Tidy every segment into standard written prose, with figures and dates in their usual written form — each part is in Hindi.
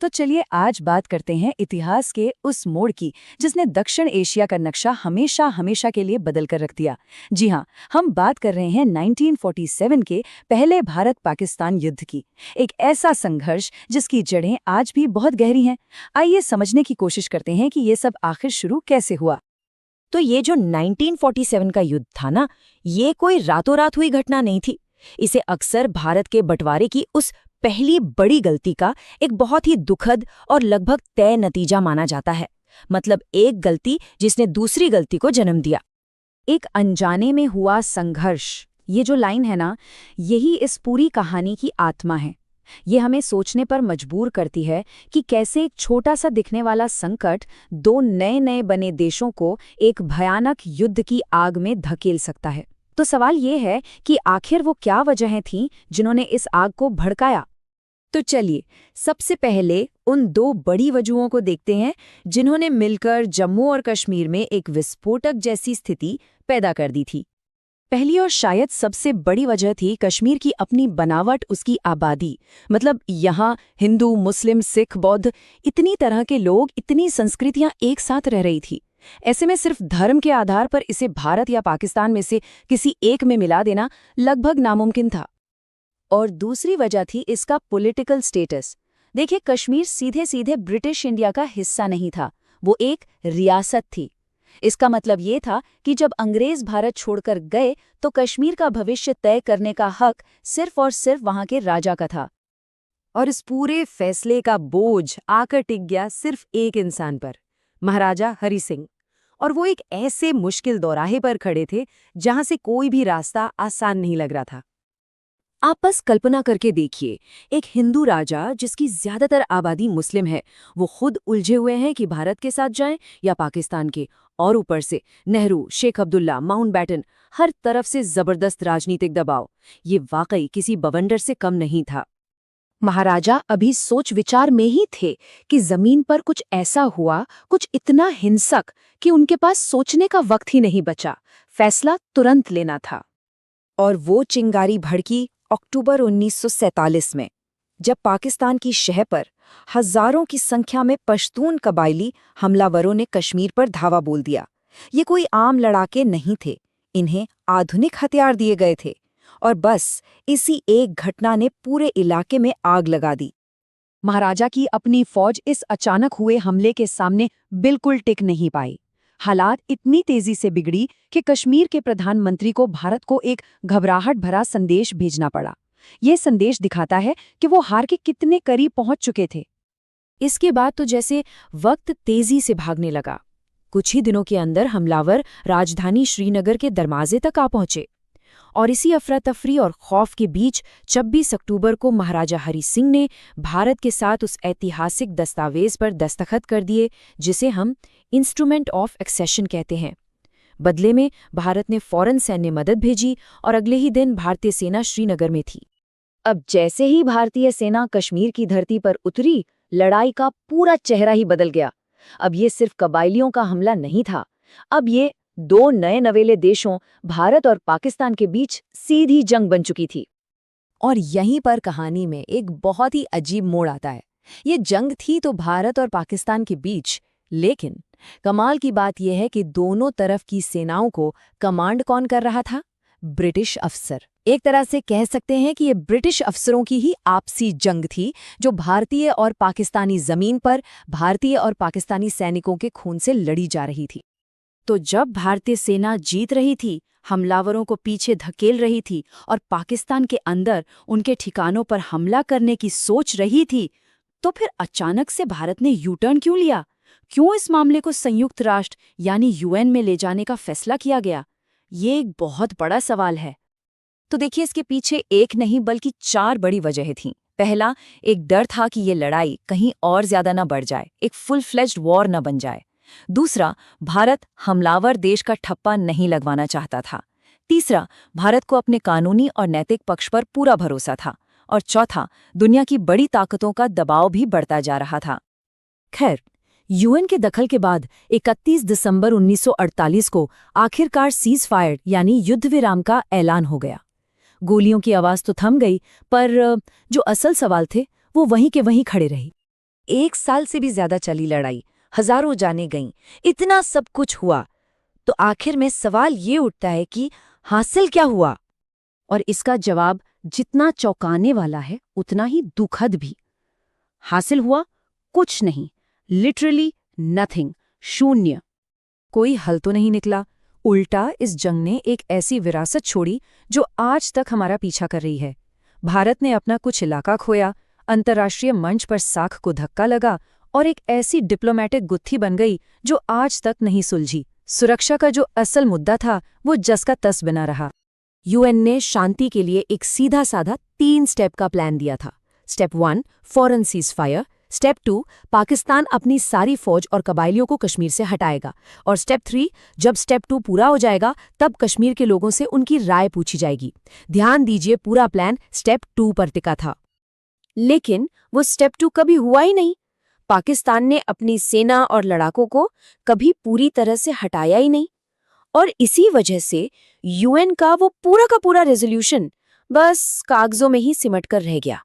तो चलिए आज बात करते हैं इतिहास के उस मोड़ की जिसने दक्षिण एशिया का नक्शा हमेशा हमेशा के लिए बदल कर रख दिया। जी हाँ, हम बात कर रहे हैं 1947 के पहले भारत पाकिस्तान युद्ध की। एक ऐसा संघर्ष जिसकी जड़ें आज भी बहुत गहरी हैं। आइए समझने की कोशिश करते हैं कि ये सब आखिर शुरू कैसे हुआ। तो ये जो 1947 का युद्ध था ना, ये कोई रातों रात हुई घटना नहीं थी। इसे अक्सर भारत के बंटवारे की उस पहली बड़ी गलती का एक बहुत ही दुखद और लगभग तय नतीजा माना जाता है। मतलब एक गलती जिसने दूसरी गलती को जन्म दिया। एक अनजाने में हुआ संघर्ष, ये जो लाइन है ना, यही इस पूरी कहानी की आत्मा है। ये हमें सोचने पर मजबूर करती है कि कैसे एक छोटा सा दिखने वाला संकट दो नए नए बने देशों को एक भयानक युद्ध की आग में धकेल सकता है। तो सवाल ये है कि आखिर वो क्या वजहें थीं जिन्होंने इस आग को भड़काया। तो चलिए सबसे पहले उन दो बड़ी वजहों को देखते हैं जिन्होंने मिलकर जम्मू और कश्मीर में एक विस्फोटक जैसी स्थिति पैदा कर दी थी। पहली और शायद सबसे बड़ी वजह थी कश्मीर की अपनी बनावट, उसकी आबादी। मतलब यहाँ हिंदू, मुस्लिम, सिख, बौद्ध, इतनी तरह के लोग, इतनी संस्कृतियां एक साथ रह रही थी। ऐसे में सिर्फ धर्म के आधार पर इसे भारत या पाकिस्तान में से किसी एक में मिला देना लगभग नामुमकिन था। और दूसरी वजह थी इसका पॉलिटिकल स्टेटस। देखिए, कश्मीर सीधे सीधे ब्रिटिश इंडिया का हिस्सा नहीं था, वो एक रियासत थी। इसका मतलब ये था कि जब अंग्रेज भारत छोड़कर गए तो कश्मीर का भविष्य तय करने का हक सिर्फ और सिर्फ वहां के राजा का था। और इस पूरे फैसले का बोझ आकर टिक गया सिर्फ एक इंसान पर, महाराजा हरि सिंह। और वो एक ऐसे मुश्किल दौराहे पर खड़े थे जहां से कोई भी रास्ता आसान नहीं लग रहा था। आप बस कल्पना करके देखिए, एक हिंदू राजा जिसकी ज्यादातर आबादी मुस्लिम है, वो खुद उलझे हुए हैं कि भारत के साथ जाएं या पाकिस्तान के। और ऊपर से नेहरू, शेख अब्दुल्ला, माउंटबैटन, हर तरफ से जबरदस्त राजनीतिक दबाव। ये वाकई किसी बवंडर से कम नहीं था। महाराजा अभी सोच विचार में ही थे कि जमीन पर कुछ ऐसा हुआ, कुछ इतना हिंसक कि उनके पास सोचने का वक्त ही नहीं बचा। फैसला तुरंत लेना था। और वो चिंगारी भड़की अक्टूबर 1947 में, जब पाकिस्तान की शह पर हजारों की संख्या में पश्तून कबायली हमलावरों ने कश्मीर पर धावा बोल दिया। ये कोई आम लड़ाके नहीं थे, इन्हें आधुनिक हथियार दिए गए थे। और बस इसी एक घटना ने पूरे इलाके में आग लगा दी। महाराजा की अपनी फौज इस अचानक हुए हमले के सामने बिल्कुल टिक नहीं पाई। हालात इतनी तेजी से बिगड़ी कि कश्मीर के प्रधानमंत्री को भारत को एक घबराहट भरा संदेश भेजना पड़ा। ये संदेश दिखाता है कि वो हार के कितने करीब पहुंच चुके थे। इसके बाद तो जैसे वक्त तेजी से भागने लगा। कुछ ही दिनों के अंदर हमलावर राजधानी श्रीनगर के दरवाजे तक आ पहुंचे। और इसी अफरा तफरी और खौफ के बीच 26 अक्टूबर को महाराजा हरि सिंह ने भारत के साथ उस ऐतिहासिक दस्तावेज पर दस्तखत कर दिए जिसे हम इंस्ट्रूमेंट ऑफ एक्सेशन कहते हैं। बदले में भारत ने फौरन सैन्य मदद भेजी और अगले ही दिन भारतीय सेना श्रीनगर में थी। अब जैसे ही भारतीय सेना कश्मीर की धरती पर उतरी, लड़ाई का पूरा चेहरा ही बदल गया। अब ये सिर्फ कबायलियों का हमला नहीं था, अब ये दो नए नवेले देशों भारत और पाकिस्तान के बीच सीधी जंग बन चुकी थी। और यहीं पर कहानी में एक बहुत ही अजीब मोड़ आता है। ये जंग थी तो भारत और पाकिस्तान के बीच, लेकिन कमाल की बात यह है कि दोनों तरफ की सेनाओं को कमांड कौन कर रहा था? ब्रिटिश अफसर। एक तरह से कह सकते हैं कि ये ब्रिटिश अफसरों की ही आपसी जंग थी, जो भारतीय और पाकिस्तानी जमीन पर भारतीय और पाकिस्तानी सैनिकों के खून से लड़ी जा रही थी। तो जब भारतीय सेना जीत रही थी, हमलावरों को पीछे धकेल रही थी और पाकिस्तान के अंदर उनके ठिकानों पर हमला करने की सोच रही थी, तो फिर अचानक से भारत ने यू टर्न क्यों लिया? क्यों इस मामले को संयुक्त राष्ट्र यानी यूएन में ले जाने का फैसला किया गया? ये एक बहुत बड़ा सवाल है। तो देखिए, इसके पीछे एक नहीं बल्कि 4 बड़ी वजहें थीं। पहला, एक डर था कि ये लड़ाई कहीं और ज्यादा न बढ़ जाए, एक फुल फ्लेज्ड वॉर न बन जाए। दूसरा, भारत हमलावर देश का ठप्पा नहीं लगवाना चाहता था। तीसरा, भारत को अपने कानूनी और नैतिक पक्ष पर पूरा भरोसा था। और चौथा, दुनिया की बड़ी ताकतों का दबाव भी बढ़ता जा रहा था। खैर, यूएन के दखल के बाद 31 दिसंबर 1948 को आखिरकार सीज फायर यानी युद्ध विराम का ऐलान हो गया। गोलियों की आवाज तो थम गई, पर जो असल सवाल थे वो वहीं के वहीं खड़े रही। 1 साल से भी ज्यादा चली लड़ाई, हजारों जानें गईं, इतना सब कुछ हुआ। तो आखिर में सवाल ये उठता है कि हासिल क्या हुआ? और इसका जवाब जितना चौंकाने वाला है उतना ही दुखद भी। हासिल हुआ कुछ नहीं, लिटरली नथिंग, शून्य। कोई हल तो नहीं निकला। उल्टा इस जंग ने एक ऐसी विरासत छोड़ी जो आज तक हमारा पीछा कर रही है। भारत ने अपना कुछ इलाका खोया, अंतर्राष्ट्रीय मंच पर साख को धक्का लगा और एक ऐसी डिप्लोमेटिक गुत्थी बन गई जो आज तक नहीं सुलझी। सुरक्षा का जो असल मुद्दा था वो जस का तस बना रहा। यूएन ने शांति के लिए एक सीधा साधा 3 स्टेप का प्लान दिया था। Step 1 foreign cease fire, step 2 Pakistan अपनी सारी फौज और कबायलियों को कश्मीर से हटाएगा, और स्टेप 3 जब स्टेप 2 पूरा हो जाएगा तब कश्मीर के लोगों से उनकी राय पूछी जाएगी। ध्यान दीजिए, पूरा प्लान स्टेप 2 पर टिका था। लेकिन वो स्टेप 2 कभी हुआ ही नहीं। पाकिस्तान ने अपनी सेना और लड़ाकों को कभी पूरी तरह से हटाया ही नहीं, और इसी वजह से यूएन का वो पूरा का पूरा रेजोल्यूशन बस कागजों में ही सिमट कर रह गया।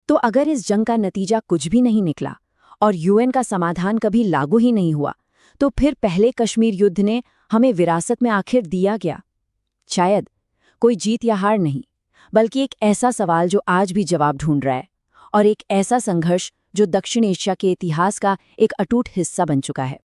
तो अगर इस जंग का नतीजा कुछ भी नहीं निकला और यूएन का समाधान कभी लागू ही नहीं हुआ, तो फिर पहले कश्मीर युद्ध ने हमें विरासत में आखिर दिया गया? शायद कोई जीत या हार नहीं, बल्कि एक ऐसा सवाल जो आज भी जवाब ढूंढ रहा है, और एक ऐसा संघर्ष जो दक्षिण एशिया के इतिहास का एक अटूट हिस्सा बन चुका है।